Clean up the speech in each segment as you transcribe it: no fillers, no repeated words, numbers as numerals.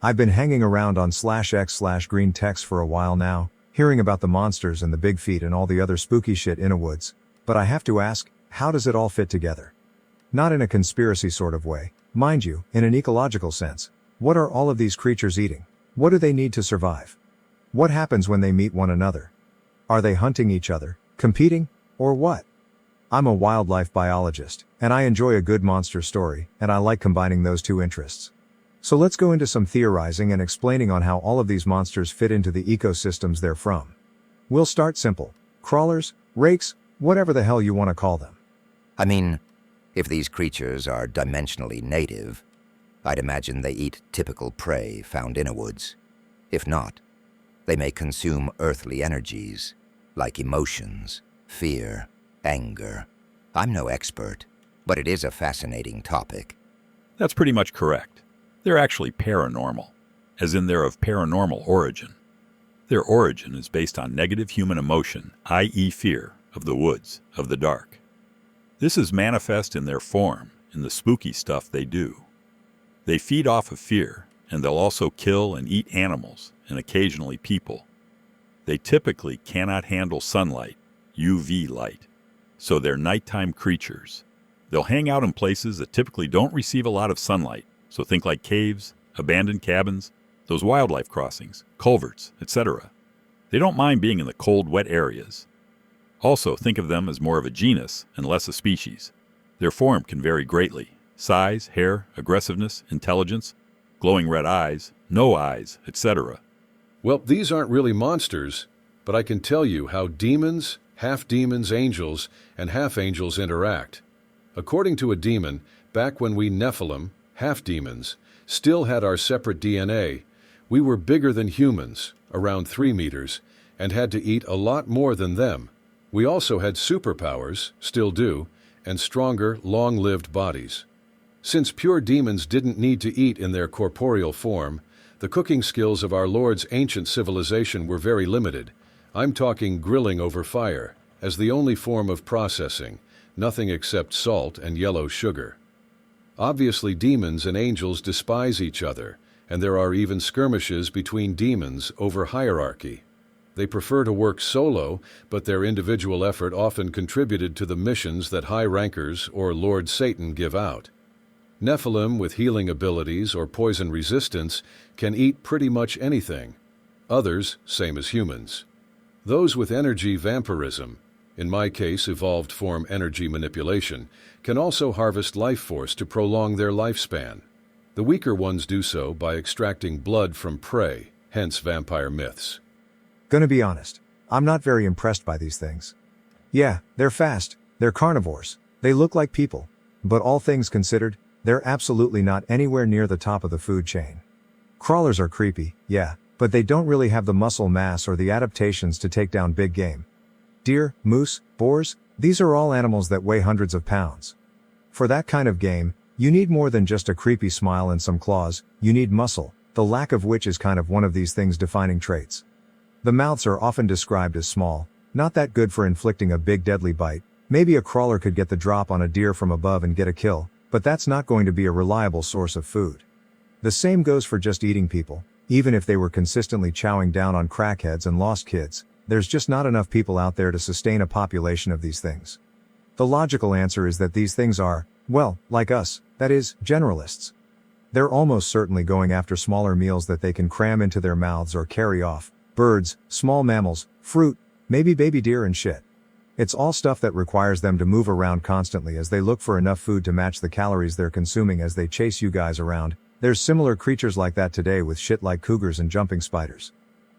I've been hanging around on /x/Greentext for a while now, hearing about the monsters and the big feet and all the other spooky shit Innawoods, but I have to ask, how does it all fit together? Not in a conspiracy sort of way, mind you, in an ecological sense. What are all of these creatures eating? What do they need to survive? What happens when they meet one another? Are they hunting each other, competing, or what? I'm a wildlife biologist, and I enjoy a good monster story, and I like combining those two interests. So let's go into some theorizing and explaining on how all of these monsters fit into the ecosystems they're from. We'll start simple. Crawlers, rakes, whatever the hell you want to call them. I mean, if these creatures are dimensionally native, I'd imagine they eat typical prey found in Innawoods. If not, they may consume earthly energies, like emotions, fear, anger. I'm no expert, but it is a fascinating topic. That's pretty much correct. They're actually paranormal, as in they're of paranormal origin. Their origin is based on negative human emotion, i.e. fear, of the woods, of the dark. This is manifest in their form, in the spooky stuff they do. They feed off of fear, and they'll also kill and eat animals, and occasionally people. They typically cannot handle sunlight, UV light, so they're nighttime creatures. They'll hang out in places that typically don't receive a lot of sunlight, so think like caves, abandoned cabins, those wildlife crossings, culverts, etc. They don't mind being in the cold, wet areas. Also, think of them as more of a genus and less a species. Their form can vary greatly. Size, hair, aggressiveness, intelligence, glowing red eyes, no eyes, etc. Well, these aren't really monsters, but I can tell you how demons, half-demons, angels, and half-angels interact. According to a demon, back when we Nephilim, half-demons, still had our separate DNA, we were bigger than humans, around 3 meters, and had to eat a lot more than them. We also had superpowers, still do, and stronger, long-lived bodies. Since pure demons didn't need to eat in their corporeal form, the cooking skills of our Lord's ancient civilization were very limited. I'm talking grilling over fire, as the only form of processing, nothing except salt and yellow sugar. Obviously, demons and angels despise each other, and there are even skirmishes between demons over hierarchy. They prefer to work solo, but their individual effort often contributed to the missions that high rankers or Lord Satan give out. Nephilim with healing abilities or poison resistance can eat pretty much anything. Others, same as humans. Those with energy vampirism, in my case evolved form energy manipulation, can also harvest life force to prolong their lifespan. The weaker ones do so by extracting blood from prey, hence vampire myths. Gonna be honest, I'm not very impressed by these things. Yeah, they're fast, they're carnivores, they look like people, but all things considered, they're absolutely not anywhere near the top of the food chain. Crawlers are creepy, yeah, but they don't really have the muscle mass or the adaptations to take down big game. Deer, moose, boars, these are all animals that weigh hundreds of pounds. For that kind of game, you need more than just a creepy smile and some claws, you need muscle, the lack of which is kind of one of these things' defining traits. The mouths are often described as small, not that good for inflicting a big deadly bite. Maybe a crawler could get the drop on a deer from above and get a kill, but that's not going to be a reliable source of food. The same goes for just eating people. Even if they were consistently chowing down on crackheads and lost kids, there's just not enough people out there to sustain a population of these things. The logical answer is that these things are, well, like us, that is, generalists. They're almost certainly going after smaller meals that they can cram into their mouths or carry off. Birds, small mammals, fruit, maybe baby deer and shit. It's all stuff that requires them to move around constantly as they look for enough food to match the calories they're consuming as they chase you guys around. There's similar creatures like that today with shit like cougars and jumping spiders.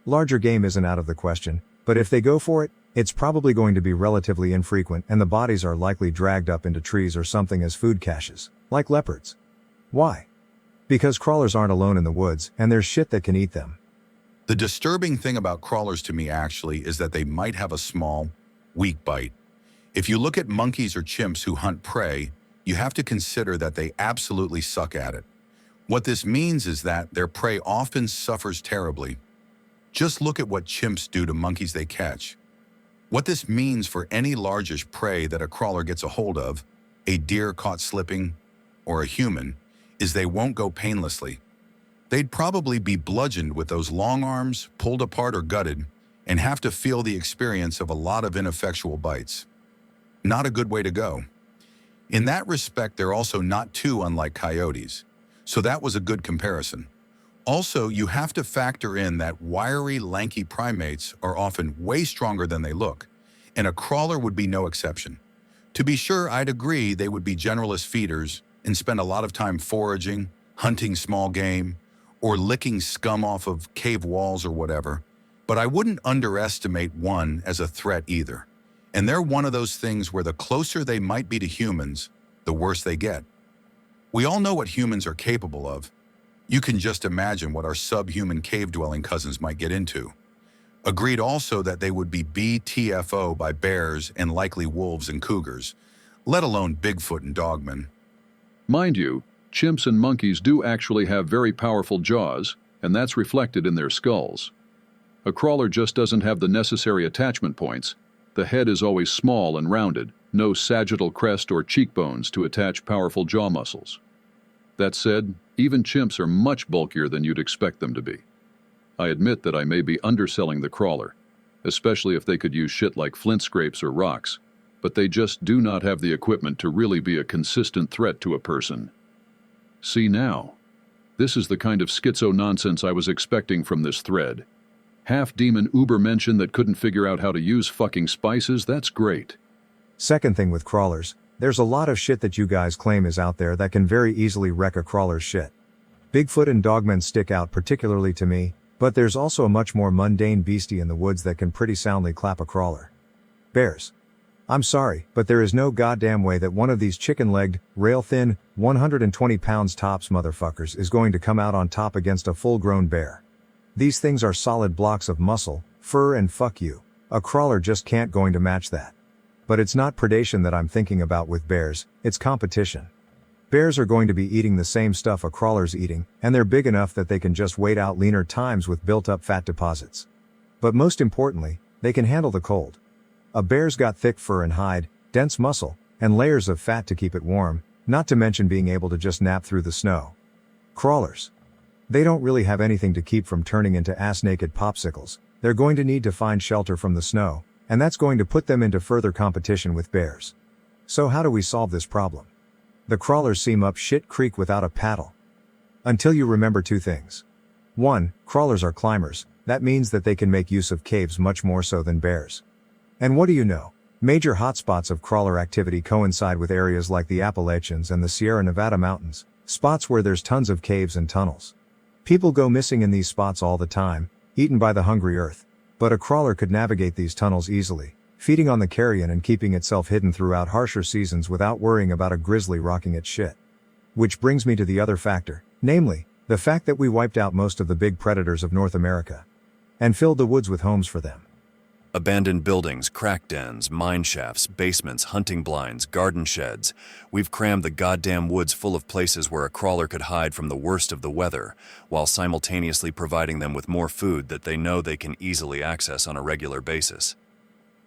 Larger game isn't out of the question, but if they go for it, it's probably going to be relatively infrequent and the bodies are likely dragged up into trees or something as food caches, like leopards. Why? Because crawlers aren't alone in the woods, and there's shit that can eat them. The disturbing thing about crawlers to me actually is that they might have a small, weak bite. If you look at monkeys or chimps who hunt prey, you have to consider that they absolutely suck at it. What this means is that their prey often suffers terribly. Just look at what chimps do to monkeys they catch. What this means for any largish prey that a crawler gets a hold of, a deer caught slipping, or a human, is they won't go painlessly. They'd probably be bludgeoned with those long arms, pulled apart or gutted, and have to feel the experience of a lot of ineffectual bites. Not a good way to go. In that respect, they're also not too unlike coyotes, so that was a good comparison. Also, you have to factor in that wiry, lanky primates are often way stronger than they look, and a crawler would be no exception. To be sure, I'd agree they would be generalist feeders and spend a lot of time foraging, hunting small game, or licking scum off of cave walls or whatever, but I wouldn't underestimate one as a threat either. And they're one of those things where the closer they might be to humans, the worse they get. We all know what humans are capable of. You can just imagine what our subhuman cave-dwelling cousins might get into. Agreed also that they would be BTFO by bears and likely wolves and cougars, let alone Bigfoot and dogmen. Mind you, chimps and monkeys do actually have very powerful jaws, and that's reflected in their skulls. A crawler just doesn't have the necessary attachment points. The head is always small and rounded, no sagittal crest or cheekbones to attach powerful jaw muscles. That said, even chimps are much bulkier than you'd expect them to be. I admit that I may be underselling the crawler, especially if they could use shit like flint scrapes or rocks, but they just do not have the equipment to really be a consistent threat to a person. See now. This is the kind of schizo nonsense I was expecting from this thread. Half-demon Uber mentioned that couldn't figure out how to use fucking spices, that's great. Second thing with crawlers, there's a lot of shit that you guys claim is out there that can very easily wreck a crawler's shit. Bigfoot and dogmen stick out particularly to me, but there's also a much more mundane beastie in the woods that can pretty soundly clap a crawler. Bears. I'm sorry, but there is no goddamn way that one of these chicken-legged, rail-thin, 120 pounds tops motherfuckers is going to come out on top against a full-grown bear. These things are solid blocks of muscle, fur and fuck you. A crawler just can't going to match that. But it's not predation that I'm thinking about with bears, it's competition. Bears are going to be eating the same stuff a crawler's eating, and they're big enough that they can just wait out leaner times with built-up fat deposits. But most importantly, they can handle the cold. A bear's got thick fur and hide, dense muscle, and layers of fat to keep it warm, not to mention being able to just nap through the snow. Crawlers. They don't really have anything to keep from turning into ass-naked popsicles. They're going to need to find shelter from the snow, and that's going to put them into further competition with bears. So how do we solve this problem? The crawlers seem up shit creek without a paddle. Until you remember two things. 1. Crawlers are climbers. That means that they can make use of caves much more so than bears. And what do you know? Major hotspots of crawler activity coincide with areas like the Appalachians and the Sierra Nevada mountains, spots where there's tons of caves and tunnels. People go missing in these spots all the time, eaten by the hungry earth. But a crawler could navigate these tunnels easily, feeding on the carrion and keeping itself hidden throughout harsher seasons without worrying about a grizzly rocking its shit. Which brings me to the other factor, namely, the fact that we wiped out most of the big predators of North America. And filled the woods with homes for them. Abandoned buildings, crack dens, mine shafts, basements, hunting blinds, garden sheds. We've crammed the goddamn woods full of places where a crawler could hide from the worst of the weather, while simultaneously providing them with more food that they know they can easily access on a regular basis.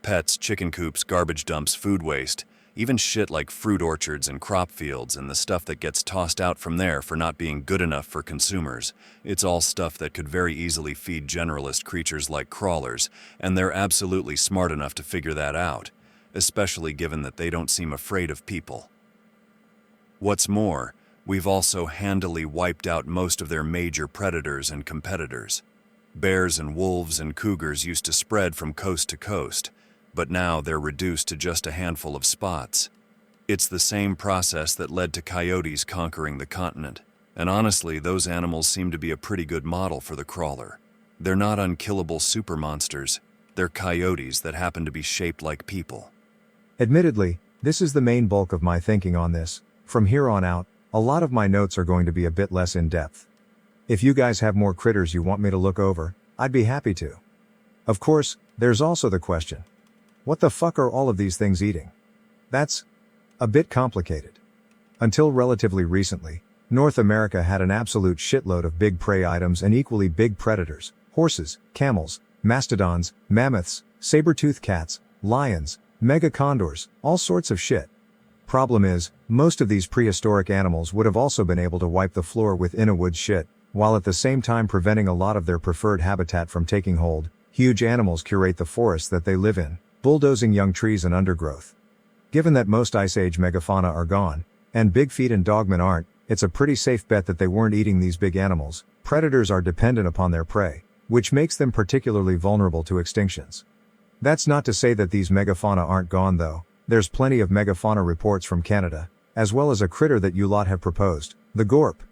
Pets, chicken coops, garbage dumps, food waste, even shit like fruit orchards and crop fields and the stuff that gets tossed out from there for not being good enough for consumers. It's all stuff that could very easily feed generalist creatures like crawlers, and they're absolutely smart enough to figure that out, especially given that they don't seem afraid of people. What's more, we've also handily wiped out most of their major predators and competitors. Bears and wolves and cougars used to spread from coast to coast, but now they're reduced to just a handful of spots. It's the same process that led to coyotes conquering the continent, and honestly, those animals seem to be a pretty good model for the crawler. They're not unkillable super monsters, they're coyotes that happen to be shaped like people. Admittedly, this is the main bulk of my thinking on this. From here on out, a lot of my notes are going to be a bit less in-depth. If you guys have more critters you want me to look over, I'd be happy to. Of course, there's also the question. What the fuck are all of these things eating? That's a bit complicated. Until relatively recently, North America had an absolute shitload of big prey items and equally big predators: horses, camels, mastodons, mammoths, saber-toothed cats, lions, mega condors, all sorts of shit. Problem is, most of these prehistoric animals would have also been able to wipe the floor with Innawoods shit, while at the same time preventing a lot of their preferred habitat from taking hold. Huge animals curate the forests that they live in, bulldozing young trees and undergrowth. Given that most Ice Age megafauna are gone, and big feet and dogmen aren't, it's a pretty safe bet that they weren't eating these big animals. Predators are dependent upon their prey, which makes them particularly vulnerable to extinctions. That's not to say that these megafauna aren't gone though. There's plenty of megafauna reports from Canada, as well as a critter that you lot have proposed, the gorp.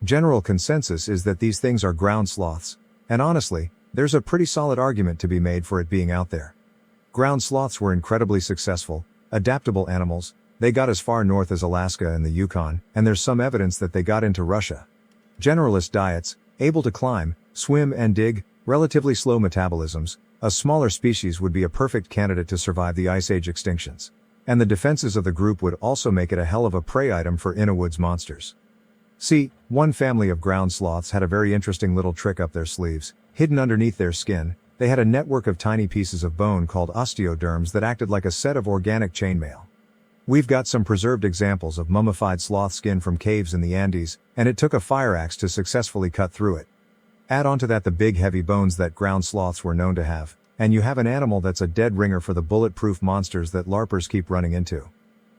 General consensus is that these things are ground sloths, and honestly, there's a pretty solid argument to be made for it being out there. Ground sloths were incredibly successful, adaptable animals. They got as far north as Alaska and the Yukon, and there's some evidence that they got into Russia. Generalist diets, able to climb, swim and dig, relatively slow metabolisms, a smaller species would be a perfect candidate to survive the Ice Age extinctions. And the defenses of the group would also make it a hell of a prey item for Innawoods monsters. See, one family of ground sloths had a very interesting little trick up their sleeves. Hidden underneath their skin, they had a network of tiny pieces of bone called osteoderms that acted like a set of organic chainmail. We've got some preserved examples of mummified sloth skin from caves in the Andes, and it took a fire axe to successfully cut through it. Add onto that the big heavy bones that ground sloths were known to have, and you have an animal that's a dead ringer for the bulletproof monsters that LARPers keep running into.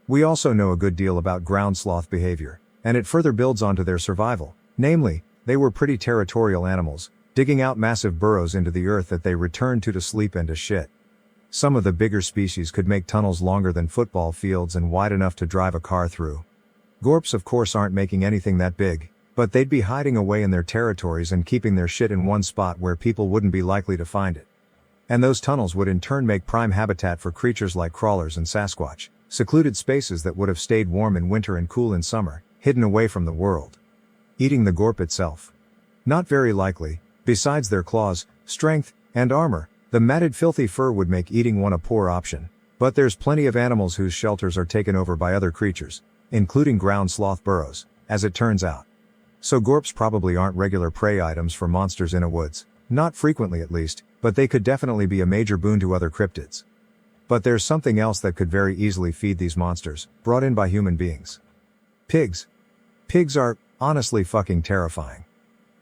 We also know a good deal about ground sloth behavior, and it further builds onto their survival. Namely, they were pretty territorial animals, digging out massive burrows into the earth that they returned to sleep and to shit. Some of the bigger species could make tunnels longer than football fields and wide enough to drive a car through. Gorps of course aren't making anything that big, but they'd be hiding away in their territories and keeping their shit in one spot where people wouldn't be likely to find it. And those tunnels would in turn make prime habitat for creatures like crawlers and Sasquatch, secluded spaces that would have stayed warm in winter and cool in summer, hidden away from the world. Eating the gorp itself? Not very likely. Besides their claws, strength, and armor, the matted filthy fur would make eating one a poor option. But there's plenty of animals whose shelters are taken over by other creatures, including ground sloth burrows, as it turns out. So gorps probably aren't regular prey items for monsters in a woods, not frequently at least, but they could definitely be a major boon to other cryptids. But there's something else that could very easily feed these monsters, brought in by human beings. Pigs. Pigs are, honestly fucking terrifying.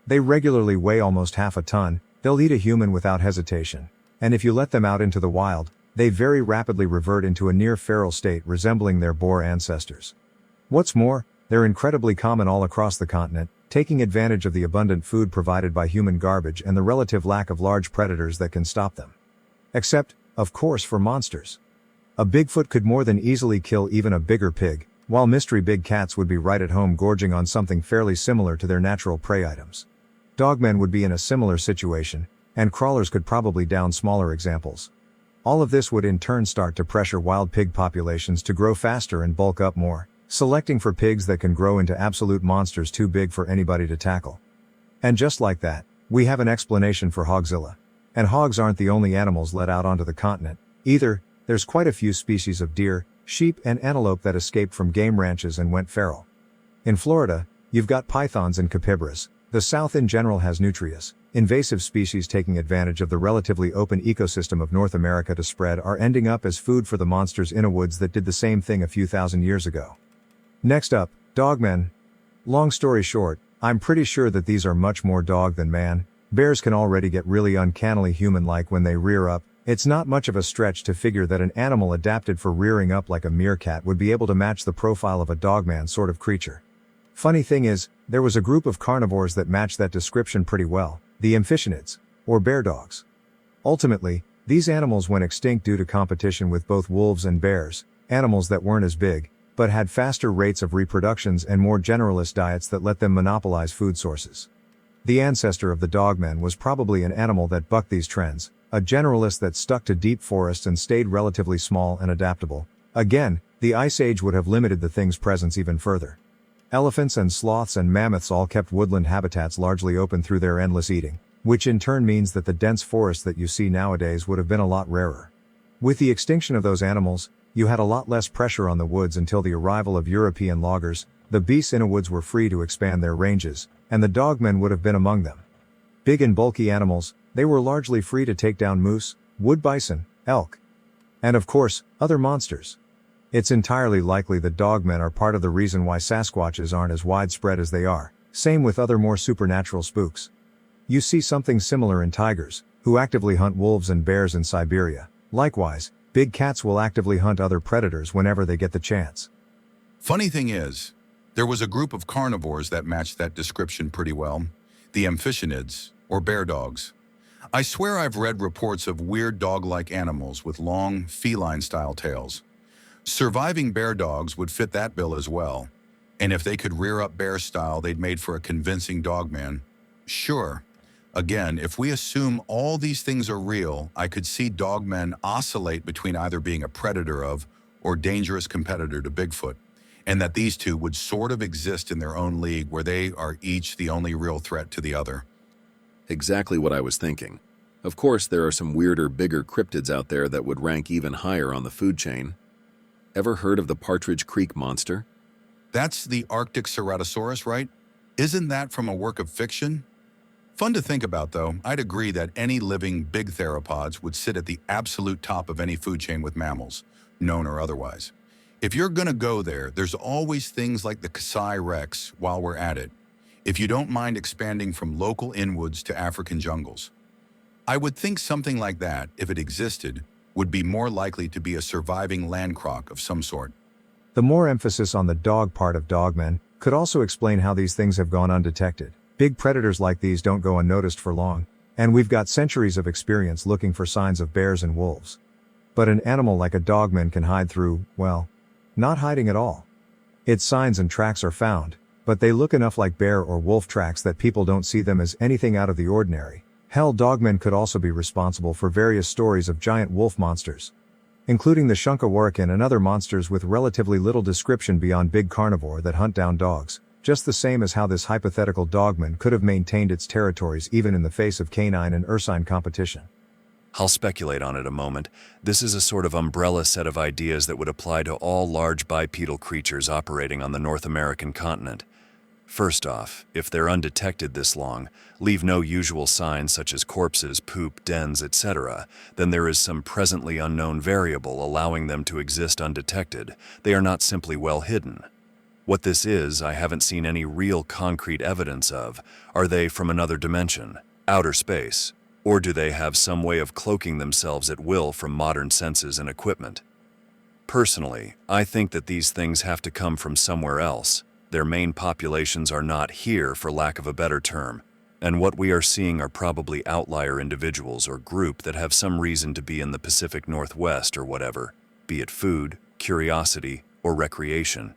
They regularly weigh almost half a ton, they'll eat a human without hesitation. And if you let them out into the wild, they very rapidly revert into a near-feral state resembling their boar ancestors. What's more, they're incredibly common all across the continent, taking advantage of the abundant food provided by human garbage and the relative lack of large predators that can stop them. Except, of course, for monsters. A Bigfoot could more than easily kill even a bigger pig, while mystery big cats would be right at home gorging on something fairly similar to their natural prey items. Dogmen would be in a similar situation, and crawlers could probably down smaller examples. All of this would in turn start to pressure wild pig populations to grow faster and bulk up more, selecting for pigs that can grow into absolute monsters too big for anybody to tackle. And just like that, we have an explanation for Hogzilla. And hogs aren't the only animals let out onto the continent, either. There's quite a few species of deer, sheep and antelope that escaped from game ranches and went feral. In Florida, you've got pythons and capybaras. The South in general has nutrias, invasive species taking advantage of the relatively open ecosystem of North America to spread are ending up as food for the monsters in a woods that did the same thing a few thousand years ago. Next up, dogmen. Long story short, I'm pretty sure that these are much more dog than man. Bears can already get really uncannily human-like when they rear up. It's not much of a stretch to figure that an animal adapted for rearing up like a meerkat would be able to match the profile of a dogman sort of creature. Funny thing is, there was a group of carnivores that matched that description pretty well, the amphibianids, or bear dogs. Ultimately, these animals went extinct due to competition with both wolves and bears, animals that weren't as big, but had faster rates of reproductions and more generalist diets that let them monopolize food sources. The ancestor of the dogmen was probably an animal that bucked these trends, a generalist that stuck to deep forests and stayed relatively small and adaptable. Again, the Ice Age would have limited the thing's presence even further. Elephants and sloths and mammoths all kept woodland habitats largely open through their endless eating, which in turn means that the dense forests that you see nowadays would have been a lot rarer. With the extinction of those animals, you had a lot less pressure on the woods until the arrival of European loggers. The beasts in a woods were free to expand their ranges, and the dogmen would have been among them. Big and bulky animals, they were largely free to take down moose, wood bison, elk, and of course, other monsters. It's entirely likely that dogmen are part of the reason why Sasquatches aren't as widespread as they are. Same with other more supernatural spooks. You see something similar in tigers, who actively hunt wolves and bears in Siberia. Likewise, big cats will actively hunt other predators whenever they get the chance. Funny thing is, there was a group of carnivores that matched that description pretty well. The amphibianids, or bear dogs. I swear I've read reports of weird dog-like animals with long, feline-style tails. Surviving bear dogs would fit that bill as well. And if they could rear up bear style, they'd made for a convincing dogman. Sure. Again, if we assume all these things are real, I could see dogmen oscillate between either being a predator of or dangerous competitor to Bigfoot, and that these two would sort of exist in their own league where they are each the only real threat to the other. Exactly what I was thinking. Of course, there are some weirder, bigger cryptids out there that would rank even higher on the food chain. Ever heard of the Partridge Creek monster? That's the Arctic Ceratosaurus, right? Isn't that from a work of fiction? Fun to think about, though. I'd agree that any living big theropods would sit at the absolute top of any food chain with mammals, known or otherwise. If you're gonna go there, there's always things like the Kasai Rex while we're at it, if you don't mind expanding from local Innawoods to African jungles. I would think something like that, if it existed, would be more likely to be a surviving land croc of some sort. The more emphasis on the dog part of dogmen could also explain how these things have gone undetected. Big predators like these don't go unnoticed for long, and we've got centuries of experience looking for signs of bears and wolves. But an animal like a dogman can hide through, well, not hiding at all. Its signs and tracks are found, but they look enough like bear or wolf tracks that people don't see them as anything out of the ordinary. Hell, dogmen could also be responsible for various stories of giant wolf monsters, including the Shunkawarrican and other monsters with relatively little description beyond big carnivore that hunt down dogs, just the same as how this hypothetical dogman could have maintained its territories even in the face of canine and ursine competition. I'll speculate on it a moment. This is a sort of umbrella set of ideas that would apply to all large bipedal creatures operating on the North American continent. First off, if they're undetected this long, leave no usual signs such as corpses, poop, dens, etc., then there is some presently unknown variable allowing them to exist undetected. They are not simply well hidden. What this is, I haven't seen any real concrete evidence of. Are they from another dimension, outer space, or do they have some way of cloaking themselves at will from modern senses and equipment? Personally, I think that these things have to come from somewhere else. Their main populations are not here, for lack of a better term, and what we are seeing are probably outlier individuals or group that have some reason to be in the Pacific Northwest or whatever, be it food, curiosity, or recreation.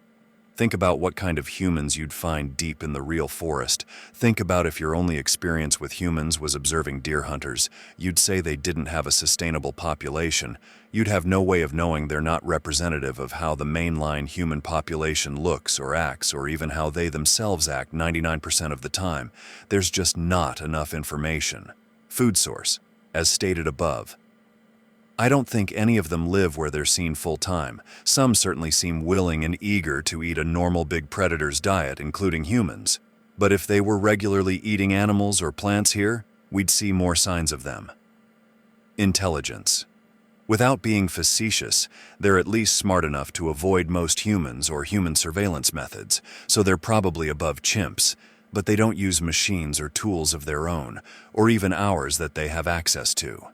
Think about what kind of humans you'd find deep in the real forest. Think about if your only experience with humans was observing deer hunters. You'd say they didn't have a sustainable population. You'd have no way of knowing they're not representative of how the mainline human population looks or acts, or even how they themselves act 99% of the time. There's just not enough information. Food source, as stated above. I don't think any of them live where they're seen full-time. Some certainly seem willing and eager to eat a normal big predator's diet, including humans. But if they were regularly eating animals or plants here, we'd see more signs of them. Intelligence. Without being facetious, they're at least smart enough to avoid most humans or human surveillance methods, so they're probably above chimps, but they don't use machines or tools of their own, or even ours that they have access to.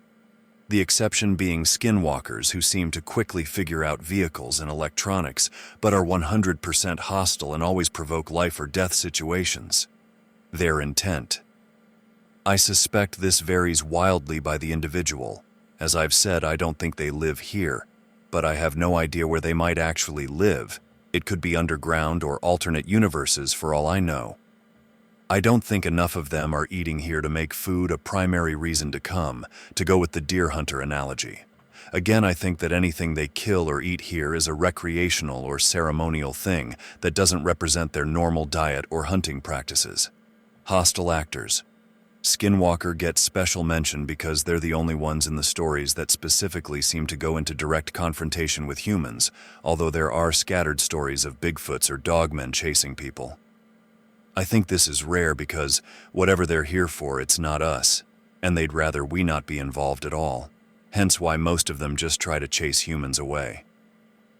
The exception being skinwalkers, who seem to quickly figure out vehicles and electronics, but are 100% hostile and always provoke life or death situations. Their intent. I suspect this varies wildly by the individual. As I've said, I don't think they live here, but I have no idea where they might actually live. It could be underground or alternate universes for all I know. I don't think enough of them are eating here to make food a primary reason to come, to go with the deer hunter analogy. Again, I think that anything they kill or eat here is a recreational or ceremonial thing that doesn't represent their normal diet or hunting practices. Hostile actors. Skinwalker gets special mention because they're the only ones in the stories that specifically seem to go into direct confrontation with humans, although there are scattered stories of Bigfoots or dogmen chasing people. I think this is rare because whatever they're here for, it's not us, and they'd rather we not be involved at all, hence why most of them just try to chase humans away.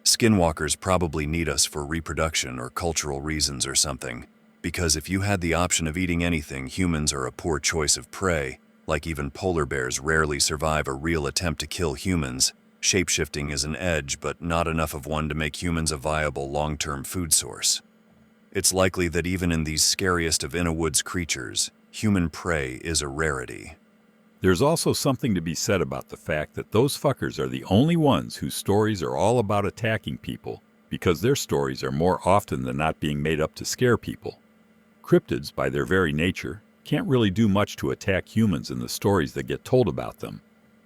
Skinwalkers probably need us for reproduction or cultural reasons or something. Because if you had the option of eating anything, humans are a poor choice of prey. Like even polar bears rarely survive a real attempt to kill humans, shapeshifting is an edge, but not enough of one to make humans a viable long-term food source. It's likely that even in these scariest of Innawoods creatures, human prey is a rarity. There's also something to be said about the fact that those fuckers are the only ones whose stories are all about attacking people, because their stories are more often than not being made up to scare people. Cryptids, by their very nature, can't really do much to attack humans in the stories that get told about them,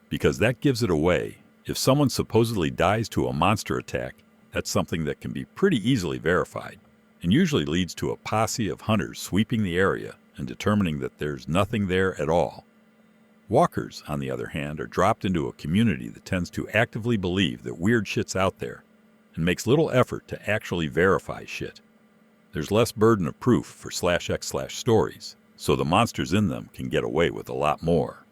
because that gives it away. If someone supposedly dies to a monster attack, that's something that can be pretty easily verified, and usually leads to a posse of hunters sweeping the area and determining that there's nothing there at all. Walkers, on the other hand, are dropped into a community that tends to actively believe that weird shit's out there, and makes little effort to actually verify shit. There's less burden of proof for /x/stories, so the monsters in them can get away with a lot more.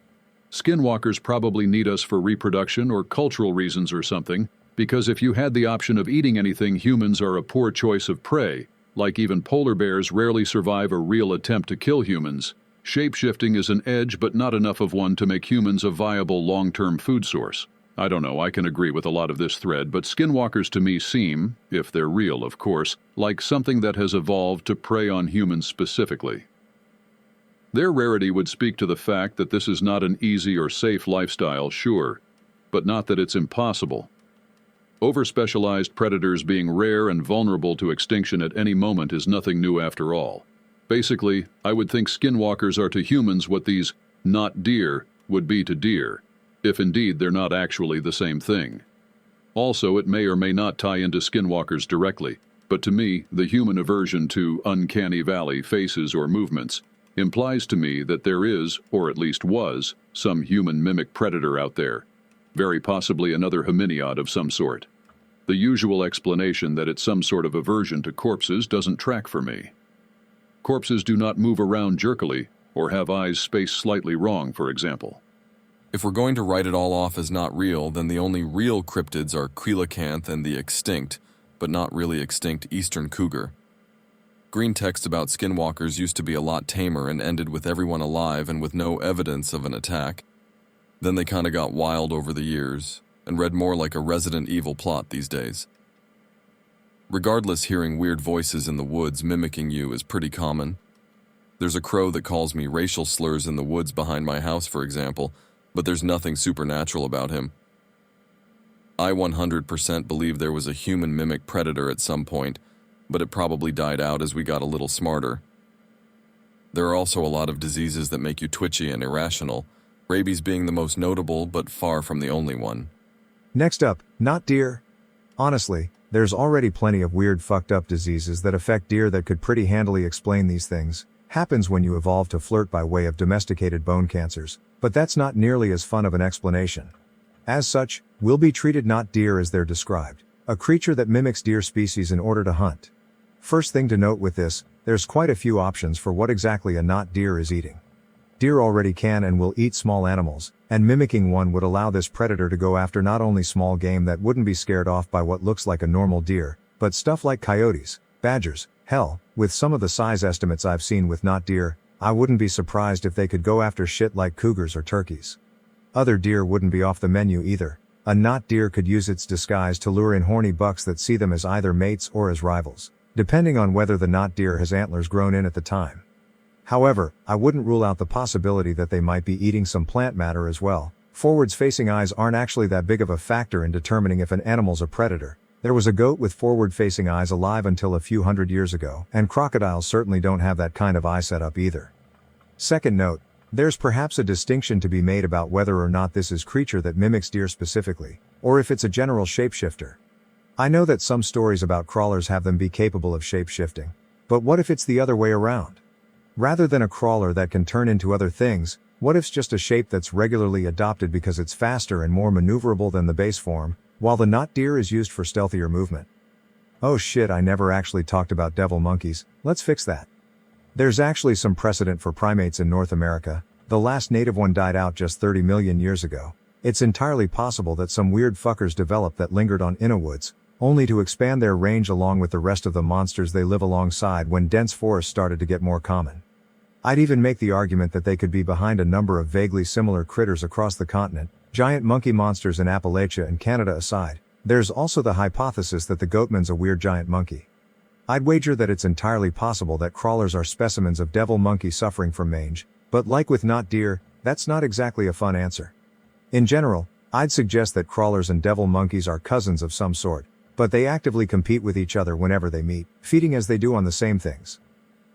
Skinwalkers probably need us for reproduction or cultural reasons or something, because if you had the option of eating anything, humans are a poor choice of prey. Like even polar bears rarely survive a real attempt to kill humans. Shapeshifting is an edge, but not enough of one to make humans a viable long-term food source. I don't know, I can agree with a lot of this thread, but skinwalkers to me seem, if they're real of course, like something that has evolved to prey on humans specifically. Their rarity would speak to the fact that this is not an easy or safe lifestyle, sure, but not that it's impossible. Over-specialized predators being rare and vulnerable to extinction at any moment is nothing new after all. Basically, I would think skinwalkers are to humans what these not deer would be to deer, if indeed they're not actually the same thing. Also, it may or may not tie into skinwalkers directly, but to me, the human aversion to uncanny valley faces or movements implies to me that there is, or at least was, some human mimic predator out there, very possibly another hominiod of some sort. The usual explanation that it's some sort of aversion to corpses doesn't track for me. Corpses do not move around jerkily or have eyes spaced slightly wrong, for example. If we're going to write it all off as not real, then the only real cryptids are coelacanth and the extinct, but not really extinct eastern cougar. Greentext about skinwalkers used to be a lot tamer and ended with everyone alive and with no evidence of an attack. Then they kinda got wild over the years, and read more like a Resident Evil plot these days. Regardless, hearing weird voices in the woods mimicking you is pretty common. There's a crow that calls me racial slurs in the woods behind my house, for example, but there's nothing supernatural about him. I 100% believe there was a human mimic predator at some point, but it probably died out as we got a little smarter. There are also a lot of diseases that make you twitchy and irrational, rabies being the most notable but far from the only one. Next up, not deer. Honestly, there's already plenty of weird fucked up diseases that affect deer that could pretty handily explain these things. Happens when you evolve to flirt by way of domesticated bone cancers, but that's not nearly as fun of an explanation. As such, we'll be treated not deer as they're described, a creature that mimics deer species in order to hunt. First thing to note with this, there's quite a few options for what exactly a not deer is eating. Deer already can and will eat small animals, and mimicking one would allow this predator to go after not only small game that wouldn't be scared off by what looks like a normal deer, but stuff like coyotes, badgers, hell, with some of the size estimates I've seen with not deer, I wouldn't be surprised if they could go after shit like cougars or turkeys. Other deer wouldn't be off the menu either. A not deer could use its disguise to lure in horny bucks that see them as either mates or as rivals, depending on whether the not deer has antlers grown in at the time. However, I wouldn't rule out the possibility that they might be eating some plant matter as well. Forwards-facing eyes aren't actually that big of a factor in determining if an animal's a predator. There was a goat with forward-facing eyes alive until a few hundred years ago, and crocodiles certainly don't have that kind of eye setup either. Second note, there's perhaps a distinction to be made about whether or not this is creature that mimics deer specifically, or if it's a general shapeshifter. I know that some stories about crawlers have them be capable of shape-shifting, but what if it's the other way around? Rather than a crawler that can turn into other things, what if it's just a shape that's regularly adopted because it's faster and more maneuverable than the base form, while the not deer is used for stealthier movement? Oh shit, I never actually talked about devil monkeys, let's fix that. There's actually some precedent for primates in North America. The last native one died out just 30 million years ago. It's entirely possible that some weird fuckers developed that lingered on Innawoods, only to expand their range along with the rest of the monsters they live alongside when dense forests started to get more common. I'd even make the argument that they could be behind a number of vaguely similar critters across the continent, giant monkey monsters in Appalachia and Canada aside. There's also the hypothesis that the goatman's a weird giant monkey. I'd wager that it's entirely possible that crawlers are specimens of devil monkey suffering from mange, but like with not deer, that's not exactly a fun answer. In general, I'd suggest that crawlers and devil monkeys are cousins of some sort, but they actively compete with each other whenever they meet, feeding as they do on the same things.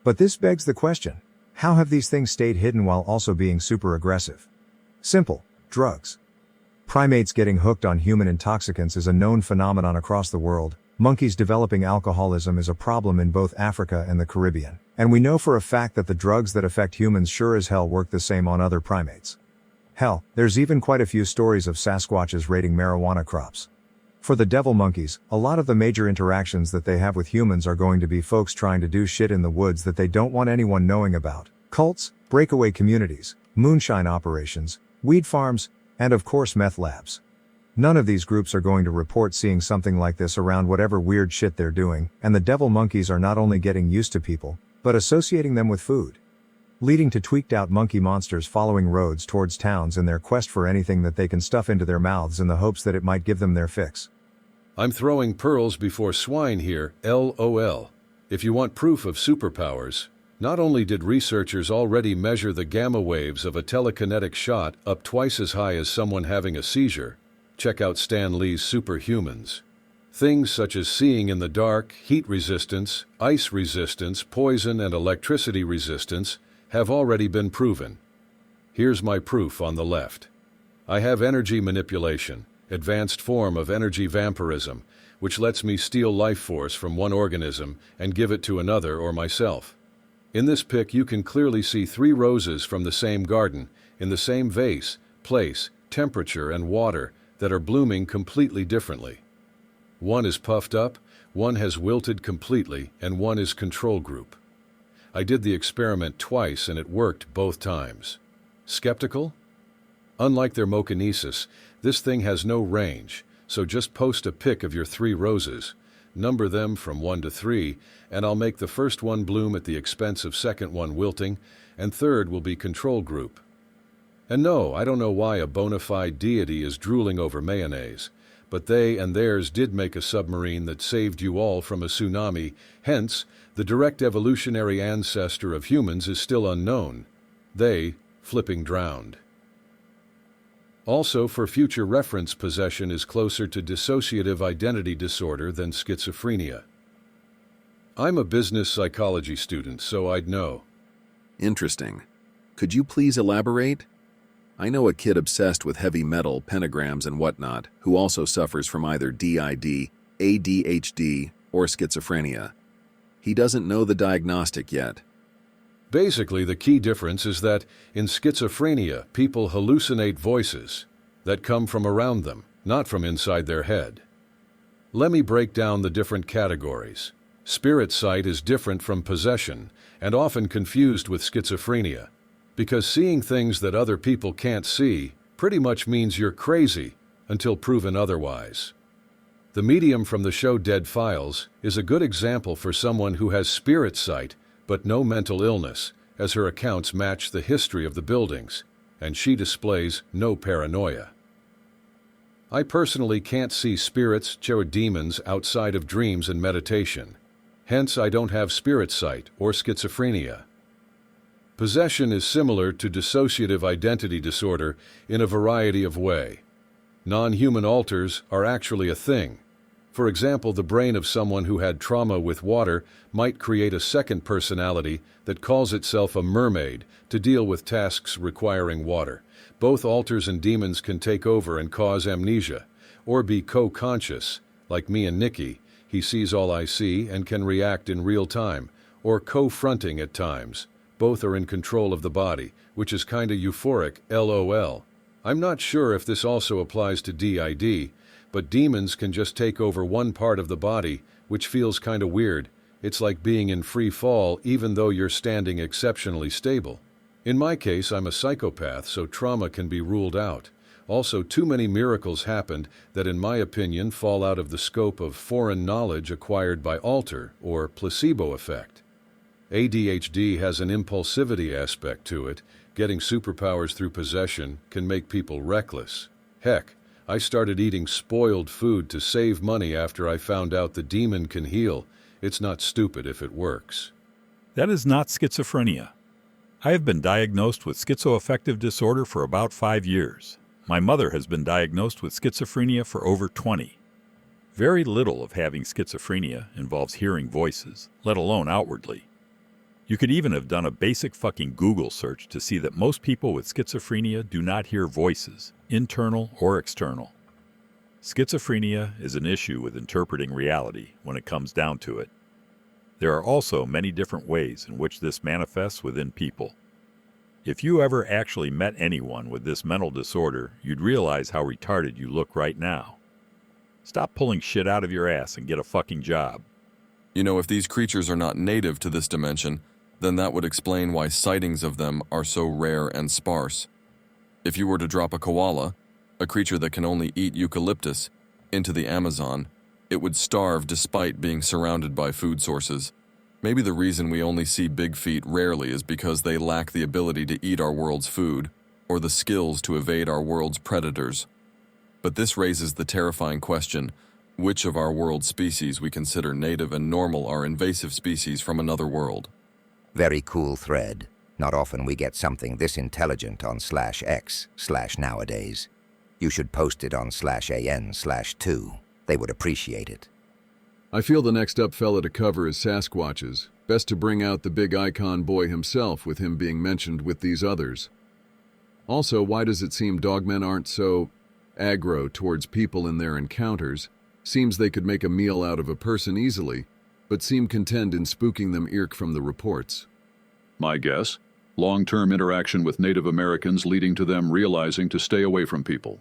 But this begs the question, how have these things stayed hidden while also being super aggressive? Simple: drugs. Primates getting hooked on human intoxicants is a known phenomenon across the world. Monkeys developing alcoholism is a problem in both Africa and the Caribbean, and we know for a fact that the drugs that affect humans sure as hell work the same on other primates. Hell, there's even quite a few stories of Sasquatches raiding marijuana crops. For the devil monkeys, a lot of the major interactions that they have with humans are going to be folks trying to do shit in the woods that they don't want anyone knowing about. Cults, breakaway communities, moonshine operations, weed farms, and of course meth labs. None of these groups are going to report seeing something like this around whatever weird shit they're doing, and the devil monkeys are not only getting used to people, but associating them with food. Leading to tweaked out monkey monsters following roads towards towns in their quest for anything that they can stuff into their mouths in the hopes that it might give them their fix. I'm throwing pearls before swine here, LOL. If you want proof of superpowers, not only did researchers already measure the gamma waves of a telekinetic shot up twice as high as someone having a seizure, check out Stan Lee's Superhumans. Things such as seeing in the dark, heat resistance, ice resistance, poison and electricity resistance have already been proven. Here's my proof on the left. I have energy manipulation, advanced form of energy vampirism, which lets me steal life force from one organism and give it to another or myself. In this pic you can clearly see 3 roses from the same garden, in the same vase, place, temperature and water, that are blooming completely differently. One is puffed up, one has wilted completely, and one is control group. I did the experiment twice and it worked both times. Skeptical? Unlike their mochanesis, this thing has no range, so just post a pic of your 3 roses, number them from 1 to 3, and I'll make the first one bloom at the expense of second one wilting, and third will be control group. And no, I don't know why a bona fide deity is drooling over mayonnaise, but they and theirs did make a submarine that saved you all from a tsunami, hence, the direct evolutionary ancestor of humans is still unknown. They, flipping drowned. Also, for future reference, possession is closer to dissociative identity disorder than schizophrenia. I'm a business psychology student, so I'd know. Interesting. Could you please elaborate? I know a kid obsessed with heavy metal, pentagrams, and whatnot, who also suffers from either DID, ADHD, or schizophrenia. He doesn't know the diagnostic yet. Basically, the key difference is that in schizophrenia, people hallucinate voices that come from around them, not from inside their head. Let me break down the different categories. Spirit sight is different from possession and often confused with schizophrenia, because seeing things that other people can't see pretty much means you're crazy until proven otherwise. The medium from the show Dead Files is a good example for someone who has spirit sight but no mental illness, as her accounts match the history of the buildings, and she displays no paranoia. I personally can't see spirits or demons outside of dreams and meditation. Hence, I don't have spirit sight or schizophrenia. Possession is similar to dissociative identity disorder in a variety of ways. Non-human alters are actually a thing. For example, the brain of someone who had trauma with water might create a second personality that calls itself a mermaid to deal with tasks requiring water. Both alters and demons can take over and cause amnesia, or be co-conscious, like me and Nikki. He sees all I see and can react in real time, or co-fronting at times. Both are in control of the body, which is kinda euphoric, LOL. I'm not sure if this also applies to DID, but demons can just take over one part of the body, which feels kinda weird. It's like being in free fall even though you're standing exceptionally stable. In my case, I'm a psychopath, so trauma can be ruled out. Also, too many miracles happened that, in my opinion, fall out of the scope of foreign knowledge acquired by alter or placebo effect. ADHD has an impulsivity aspect to it. Getting superpowers through possession can make people reckless. Heck, I started eating spoiled food to save money after I found out the demon can heal. It's not stupid if it works. That is not schizophrenia. I have been diagnosed with schizoaffective disorder for about 5 years. My mother has been diagnosed with schizophrenia for over 20. Very little of having schizophrenia involves hearing voices, let alone outwardly. You could even have done a basic fucking Google search to see that most people with schizophrenia do not hear voices, internal or external. Schizophrenia is an issue with interpreting reality when it comes down to it. There are also many different ways in which this manifests within people. If you ever actually met anyone with this mental disorder, you'd realize how retarded you look right now. Stop pulling shit out of your ass and get a fucking job. You know, if these creatures are not native to this dimension, then that would explain why sightings of them are so rare and sparse. If you were to drop a koala, a creature that can only eat eucalyptus, into the Amazon, it would starve despite being surrounded by food sources. Maybe the reason we only see big feet rarely is because they lack the ability to eat our world's food, or the skills to evade our world's predators. But this raises the terrifying question, which of our world's species we consider native and normal are invasive species from another world? Very cool thread. Not often we get something this intelligent on /x/nowadays. You should post it on /an/2. They would appreciate it. I feel the next up fella to cover is Sasquatches. Best to bring out the big icon boy himself, with him being mentioned with these others. Also, why does it seem dogmen aren't so aggro towards people in their encounters? Seems they could make a meal out of a person easily, but seem content in spooking them irk from the reports. My guess? Long-term interaction with Native Americans leading to them realizing to stay away from people.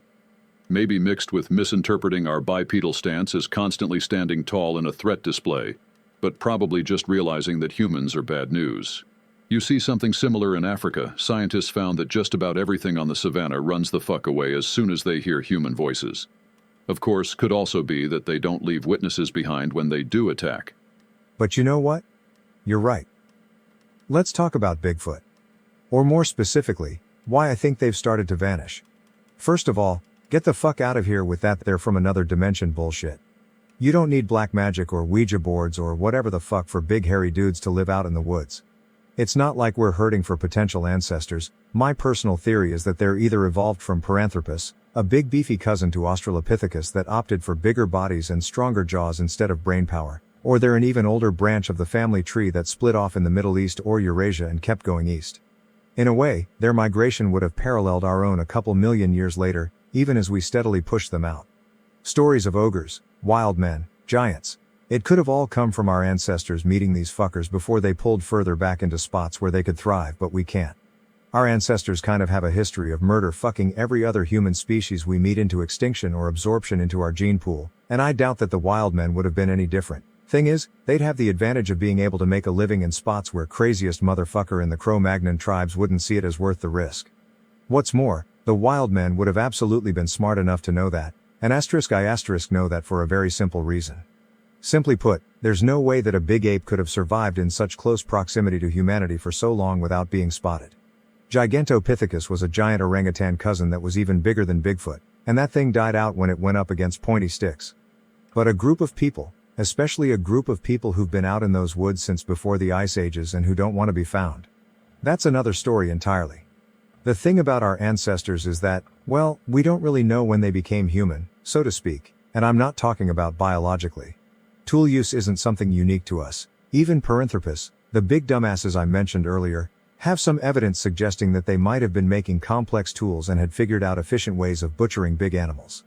Maybe mixed with misinterpreting our bipedal stance as constantly standing tall in a threat display, but probably just realizing that humans are bad news. You see something similar in Africa. Scientists found that just about everything on the savannah runs the fuck away as soon as they hear human voices. Of course, could also be that they don't leave witnesses behind when they do attack. But you know what? You're right. Let's talk about Bigfoot. Or more specifically, why I think they've started to vanish. First of all, get the fuck out of here with that they're from another dimension bullshit. You don't need black magic or Ouija boards or whatever the fuck for big hairy dudes to live out in the woods. It's not like we're hurting for potential ancestors. My personal theory is that they're either evolved from Paranthropus, a big beefy cousin to Australopithecus that opted for bigger bodies and stronger jaws instead of brain power, or they're an even older branch of the family tree that split off in the Middle East or Eurasia and kept going east. In a way, their migration would have paralleled our own a couple million years later, even as we steadily pushed them out. Stories of ogres, wild men, giants. It could have all come from our ancestors meeting these fuckers before they pulled further back into spots where they could thrive, but we can't. Our ancestors kind of have a history of murder fucking every other human species we meet into extinction or absorption into our gene pool, and I doubt that the wild men would have been any different. Thing is, they'd have the advantage of being able to make a living in spots where craziest motherfucker in the Cro-Magnon tribes wouldn't see it as worth the risk. What's more, the wild men would have absolutely been smart enough to know that, and I know that for a very simple reason. Simply put, there's no way that a big ape could have survived in such close proximity to humanity for so long without being spotted. Gigantopithecus was a giant orangutan cousin that was even bigger than Bigfoot, and that thing died out when it went up against pointy sticks. But a group of people, especially a group of people who've been out in those woods since before the ice ages and who don't want to be found. That's another story entirely. The thing about our ancestors is that, well, we don't really know when they became human, so to speak, and I'm not talking about biologically. Tool use isn't something unique to us. Even Paranthropus, the big dumbasses I mentioned earlier, have some evidence suggesting that they might have been making complex tools and had figured out efficient ways of butchering big animals.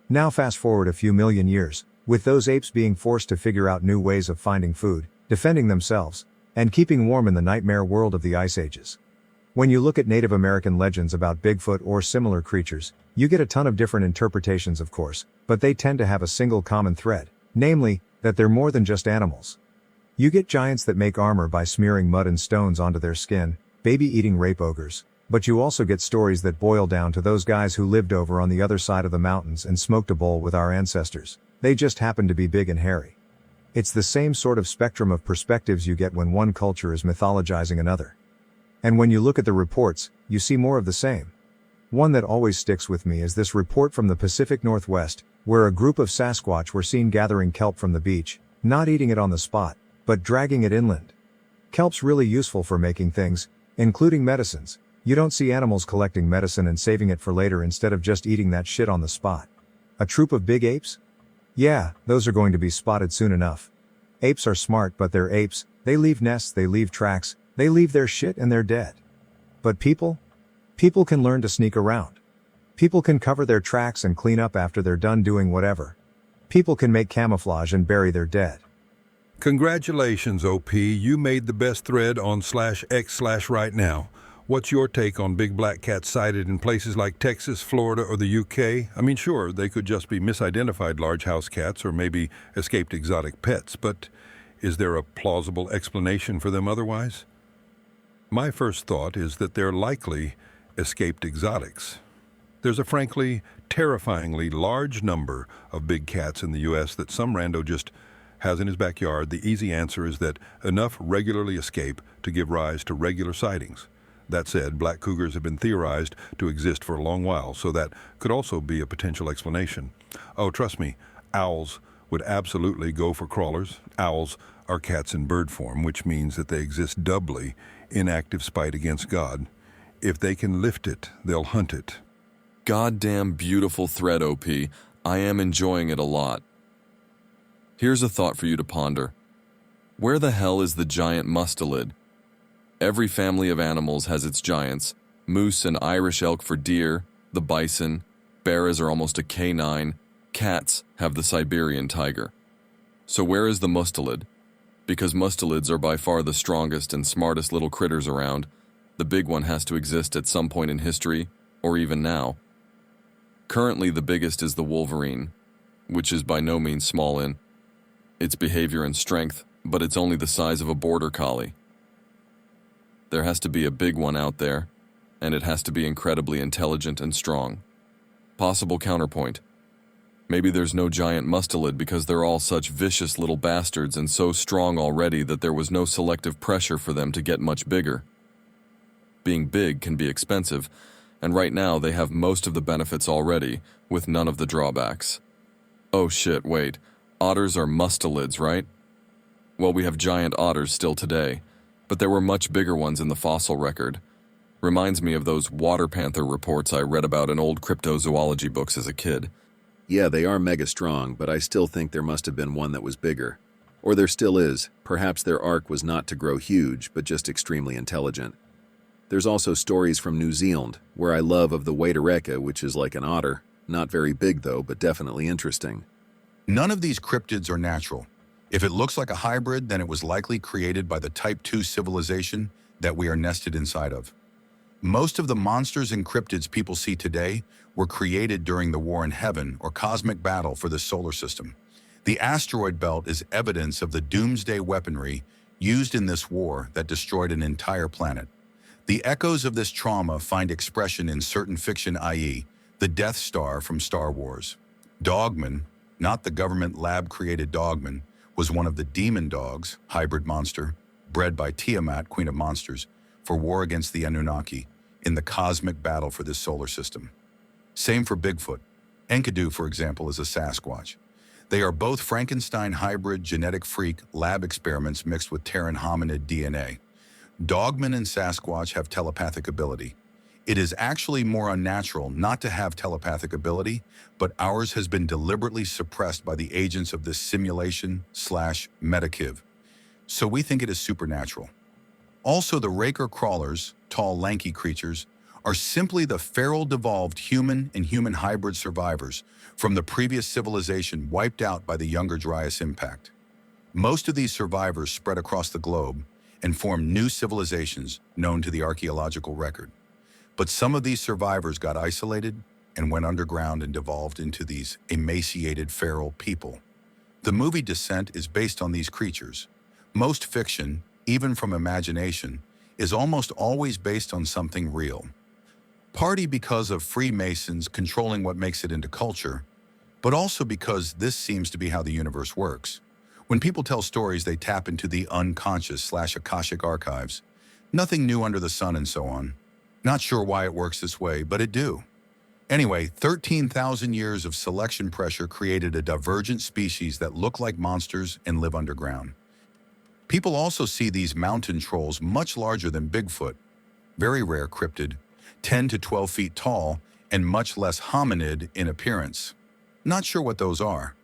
Now fast forward a few million years, with those apes being forced to figure out new ways of finding food, defending themselves, and keeping warm in the nightmare world of the ice ages. When you look at Native American legends about Bigfoot or similar creatures, you get a ton of different interpretations of course, but they tend to have a single common thread, namely, that they're more than just animals. You get giants that make armor by smearing mud and stones onto their skin, baby-eating rape ogres, But you also get stories that boil down to those guys who lived over on the other side of the mountains and smoked a bowl with our ancestors. They just happened to be big and hairy. It's the same sort of spectrum of perspectives you get when one culture is mythologizing another. And when you look at the reports, you see more of the same. One that always sticks with me is this report from the Pacific Northwest, where a group of Sasquatch were seen gathering kelp from the beach, not eating it on the spot, but dragging it inland. Kelp's really useful for making things, including medicines. You don't see animals collecting medicine and saving it for later instead of just eating that shit on the spot. A troop of big apes? Yeah, those are going to be spotted soon enough. Apes are smart, but they're apes. They leave nests, they leave tracks, they leave their shit and they're dead. But people? People can learn to sneak around. People can cover their tracks and clean up after they're done doing whatever. People can make camouflage and bury their dead. Congratulations, OP. You made the best thread on /x/ right now. What's your take on big black cats sighted in places like Texas, Florida, or the UK? I mean, sure, they could just be misidentified large house cats or maybe escaped exotic pets, but is there a plausible explanation for them otherwise? My first thought is that they're likely escaped exotics. There's a frankly, terrifyingly large number of big cats in the U.S. that some rando just has in his backyard. The easy answer is that enough regularly escape to give rise to regular sightings. That said, black cougars have been theorized to exist for a long while, so that could also be a potential explanation. Oh, trust me, owls would absolutely go for crawlers. Owls are cats in bird form, which means that they exist doubly in active spite against God. If they can lift it, they'll hunt it. Goddamn beautiful thread, OP. I am enjoying it a lot. Here's a thought for you to ponder. Where the hell is the giant mustelid? Every family of animals has its giants. Moose and Irish elk for deer, the bison, bears are almost a canine, cats have the Siberian tiger. So where is the mustelid? Because mustelids are by far the strongest and smartest little critters around, the big one has to exist at some point in history, or even now. Currently the biggest is the wolverine, which is by no means small in its behavior and strength, but it's only the size of a border collie. There has to be a big one out there, and it has to be incredibly intelligent and strong. Possible counterpoint. Maybe there's no giant mustelid because they're all such vicious little bastards and so strong already that there was no selective pressure for them to get much bigger. Being big can be expensive, and right now they have most of the benefits already, with none of the drawbacks. Oh shit, wait. Otters are mustelids, right? Well, we have giant otters still today, but there were much bigger ones in the fossil record. Reminds me of those water panther reports I read about in old cryptozoology books as a kid. Yeah, they are mega strong, but I still think there must have been one that was bigger. Or there still is. Perhaps their arc was not to grow huge, but just extremely intelligent. There's also stories from New Zealand, where I love of the Waitereka, which is like an otter. Not very big though, but definitely interesting. None of these cryptids are natural. If it looks like a hybrid, then it was likely created by the Type 2 civilization that we are nested inside of. Most of the monsters and cryptids people see today were created during the war in heaven or cosmic battle for the solar system. The asteroid belt is evidence of the doomsday weaponry used in this war that destroyed an entire planet. The echoes of this trauma find expression in certain fiction, i.e., the Death Star from Star Wars. Dogman, not the government lab-created Dogman, was one of the demon dogs, hybrid monster, bred by Tiamat, Queen of Monsters, for war against the Anunnaki in the cosmic battle for this solar system. Same for Bigfoot. Enkidu, for example, is a Sasquatch. They are both Frankenstein hybrid genetic freak lab experiments mixed with Terran hominid DNA. Dogman and Sasquatch have telepathic ability. It is actually more unnatural not to have telepathic ability, but ours has been deliberately suppressed by the agents of this simulation/metakiv. So we think it is supernatural. Also, the raker crawlers, tall, lanky creatures, are simply the feral devolved human and human hybrid survivors from the previous civilization wiped out by the Younger Dryas impact. Most of these survivors spread across the globe and formed new civilizations known to the archaeological record. But some of these survivors got isolated and went underground and devolved into these emaciated feral people. The movie Descent is based on these creatures. Most fiction, even from imagination, is almost always based on something real. Partly because of Freemasons controlling what makes it into culture, but also because this seems to be how the universe works. When people tell stories, they tap into the unconscious/Akashic archives. Nothing new under the sun and so on. Not sure why it works this way, but it do. Anyway, 13,000 years of selection pressure created a divergent species that look like monsters and live underground. People also see these mountain trolls much larger than Bigfoot, very rare cryptid, 10 to 12 feet tall, and much less hominid in appearance. Not sure what those are.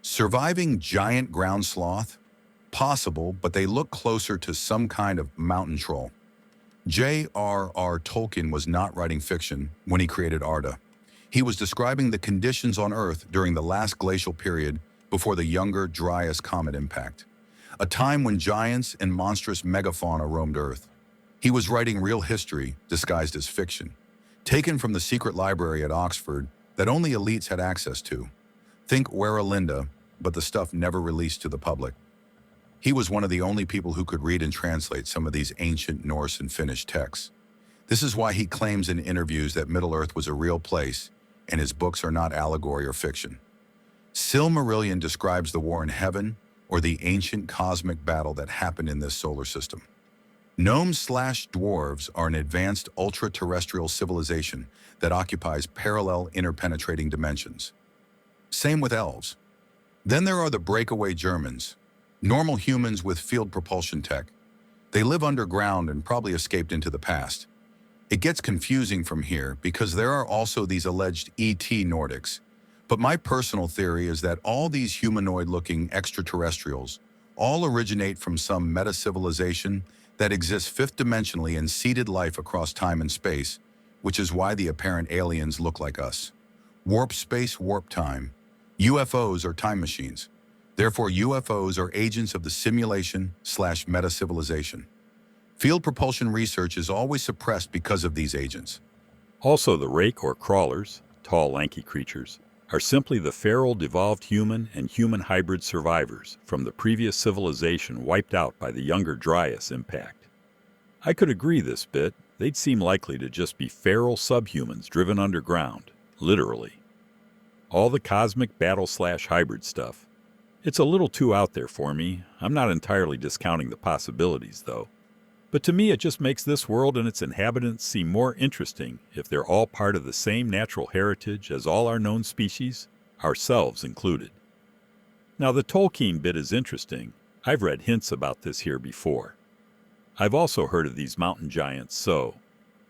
Surviving giant ground sloth? Possible, but they look closer to some kind of mountain troll. J.R.R. Tolkien was not writing fiction when he created Arda. He was describing the conditions on Earth during the last glacial period before the Younger Dryas comet impact, a time when giants and monstrous megafauna roamed Earth. He was writing real history disguised as fiction, taken from the secret library at Oxford that only elites had access to. Think Weralinda, but the stuff never released to the public. He was one of the only people who could read and translate some of these ancient Norse and Finnish texts. This is why he claims in interviews that Middle-earth was a real place, and his books are not allegory or fiction. Silmarillion describes the war in heaven, or the ancient cosmic battle that happened in this solar system. Gnomes/dwarves are an advanced ultra-terrestrial civilization that occupies parallel interpenetrating dimensions. Same with elves. Then there are the breakaway Germans, normal humans with field propulsion tech. They live underground and probably escaped into the past. It gets confusing from here because there are also these alleged ET Nordics. But my personal theory is that all these humanoid-looking extraterrestrials all originate from some meta-civilization that exists fifth-dimensionally and seeded life across time and space, which is why the apparent aliens look like us. Warp space, warp time. UFOs are time machines. Therefore, UFOs are agents of the simulation/meta-civilization. Field propulsion research is always suppressed because of these agents. Also, the rake or crawlers, tall, lanky creatures, are simply the feral devolved human and human hybrid survivors from the previous civilization wiped out by the Younger Dryas impact. I could agree this bit. They'd seem likely to just be feral subhumans driven underground, literally. All the cosmic battle/hybrid stuff. It's a little too out there for me. I'm not entirely discounting the possibilities, though. But to me, it just makes this world and its inhabitants seem more interesting if they're all part of the same natural heritage as all our known species, ourselves included. Now, the Tolkien bit is interesting. I've read hints about this here before. I've also heard of these mountain giants, so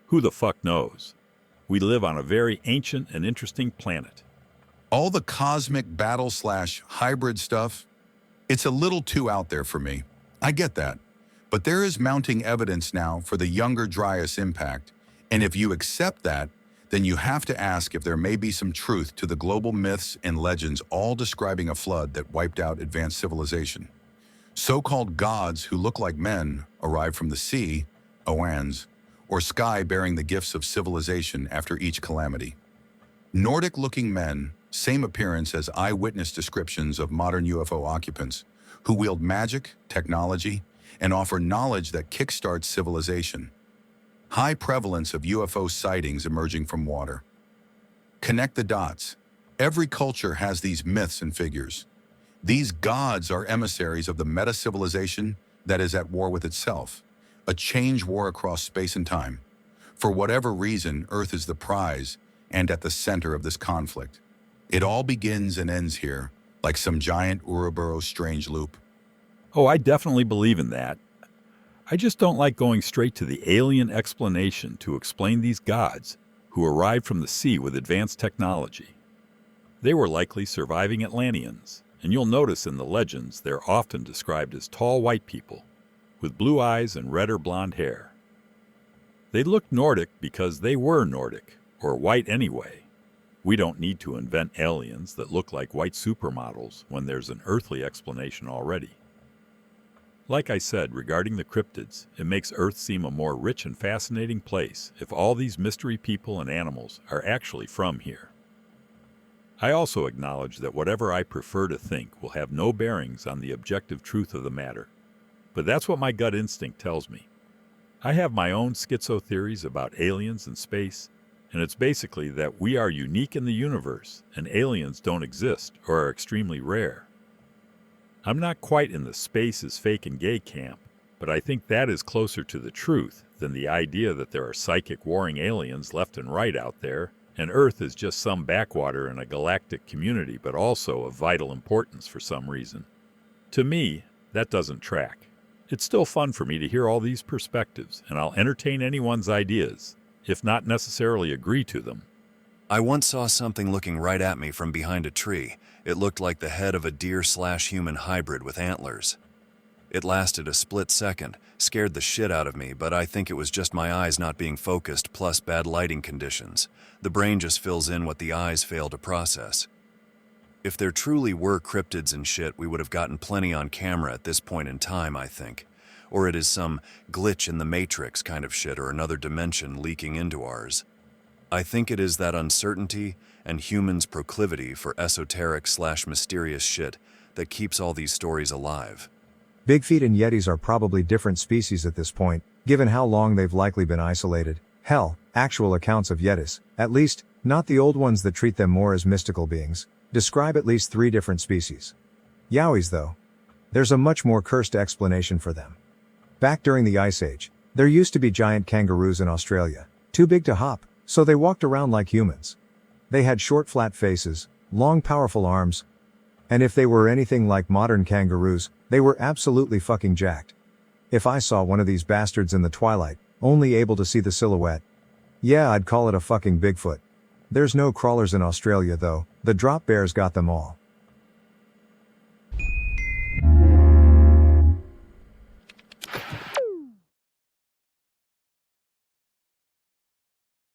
who the fuck knows? We live on a very ancient and interesting planet. All the cosmic battle/hybrid stuff, it's a little too out there for me. I get that. But there is mounting evidence now for the Younger Dryas impact, and if you accept that, then you have to ask if there may be some truth to the global myths and legends all describing a flood that wiped out advanced civilization. So-called gods who look like men arrived from the sea, Oans, or sky bearing the gifts of civilization after each calamity. Nordic-looking men, same appearance as eyewitness descriptions of modern UFO occupants, who wield magic, technology, and offer knowledge that kickstarts civilization. High prevalence of UFO sightings emerging from water. Connect the dots. Every culture has these myths and figures. These gods are emissaries of the meta-civilization that is at war with itself, a change war across space and time. For whatever reason, Earth is the prize and at the center of this conflict. It all begins and ends here, like some giant Ouroboros strange loop. Oh, I definitely believe in that. I just don't like going straight to the alien explanation to explain these gods who arrived from the sea with advanced technology. They were likely surviving Atlanteans, and you'll notice in the legends they're often described as tall white people with blue eyes and red or blonde hair. They looked Nordic because they were Nordic, or white anyway. We don't need to invent aliens that look like white supermodels when there's an earthly explanation already. Like I said, regarding the cryptids, it makes Earth seem a more rich and fascinating place if all these mystery people and animals are actually from here. I also acknowledge that whatever I prefer to think will have no bearings on the objective truth of the matter, but that's what my gut instinct tells me. I have my own schizo theories about aliens and space, and it's basically that we are unique in the universe and aliens don't exist or are extremely rare. I'm not quite in the space is fake and gay camp, but I think that is closer to the truth than the idea that there are psychic warring aliens left and right out there, and Earth is just some backwater in a galactic community but also of vital importance for some reason. To me, that doesn't track. It's still fun for me to hear all these perspectives, and I'll entertain anyone's ideas, if not necessarily agree to them. I once saw something looking right at me from behind a tree. It looked like the head of a deer/human hybrid with antlers. It lasted a split second, scared the shit out of me, but I think it was just my eyes not being focused plus bad lighting conditions. The brain just fills in what the eyes fail to process. If there truly were cryptids and shit, we would have gotten plenty on camera at this point in time, I think. Or it is some glitch in the Matrix kind of shit or another dimension leaking into ours. I think it is that uncertainty and humans' proclivity for esoteric/mysterious shit that keeps all these stories alive. Bigfeet and Yetis are probably different species at this point, given how long they've likely been isolated. Hell, actual accounts of Yetis, at least, not the old ones that treat them more as mystical beings, describe at least 3 different species. Yowies though. There's a much more cursed explanation for them. Back during the Ice Age, there used to be giant kangaroos in Australia, too big to hop, so they walked around like humans. They had short flat faces, long powerful arms, and if they were anything like modern kangaroos, they were absolutely fucking jacked. If I saw one of these bastards in the twilight, only able to see the silhouette, yeah, I'd call it a fucking Bigfoot. There's no crawlers in Australia though, the drop bears got them all.